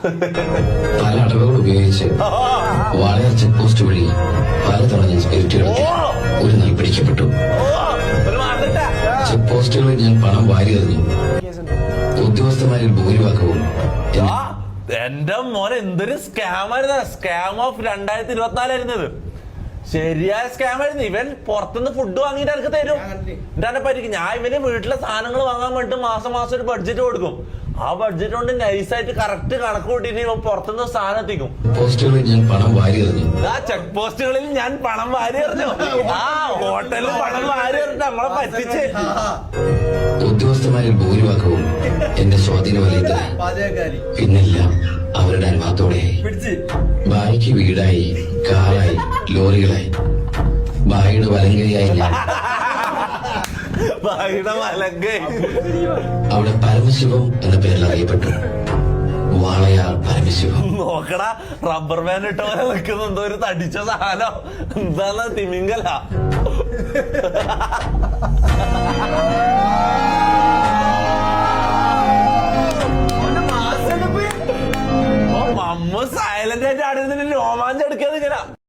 പല അടവുകൾ ഉപയോഗിച്ച് വാളയാർ ചെക്ക് പോസ്റ്റ് വഴി പലതവണ ഞാൻ സ്പിരിറ്റ് കളത്തി ഒരു നാൾ പിടിക്കപ്പെട്ടു. ചെക്ക് പോസ്റ്റുകളിൽ ഞാൻ പണം വാരി എറിഞ്ഞു. ഉദ്യോഗസ്ഥന്മാരിൽ ഭൂരിഭാഗവും എന്റെ മോനെ എന്തൊരു സ്കാം ആയിരുന്നു. സ്കാം ഓഫ് 2024 ആയിരുന്നത്. ശരിയായ സ്കാം ആയിരുന്നു. ഇവൻ പുറത്തുനിന്ന് ഫുഡ് വാങ്ങിയിട്ട് എനിക്ക് തരും. എന്റെ പരിക്ക് ഞാൻ ഇവന് വീട്ടിലെ സാധനങ്ങൾ വാങ്ങാൻ വേണ്ടിട്ട് മാസം മാസം ഒരു ബഡ്ജറ്റ് കൊടുക്കും. ആ ബഡ്ജറ്റ് കൊണ്ട് നൈസായിട്ട് കറക്റ്റ് കണക്ക് കൂട്ടിട്ട് ഇവൻ പുറത്തുനിന്ന് സാധനം എത്തിക്കും. പോസ്റ്റുകളിൽ ഞാൻ പണം വാരി എറിഞ്ഞു. ആ ചെക്ക് പോസ്റ്റുകളിൽ ഞാൻ പണം വാരി എറിഞ്ഞു. ആ ഹോട്ടലിൽ പണം വാരി എറിഞ്ഞു നമ്മളെ പറ്റിച്ച്. ഉദ്യോഗസ്ഥന്മാരിൽ ഭൂരിഭാഗവും എന്റെ സ്വാധീന വലയത്തിലായി. പിന്നെല്ലാം അവരുടെ അനുഭവത്തോടെയായി. ഭായിക്ക് വീടായി, കാറായി, ലോറികളായി. ഭായിയുടെ വലങ്കയായി ഞാൻ. ഭായിയുടെ വലങ്കൈ അവിടെ പരമശിവം എന്ന പേരിൽ അറിയപ്പെട്ടു. വാളയാർ പരമശിവം. നോക്കടാ, റബ്ബർ ബാൻഡ് ഇട്ട പോലെ നിൽക്കുന്ന എന്തോ ഒരു തടിച്ച സാധനം. എന്താണ് തിമിംഗല? മമ്മ സൈലന്റ് ആയിട്ട് ആടുന്നതിന് രോമാഞ്ചം എടുക്കാതെ ഇങ്ങനെ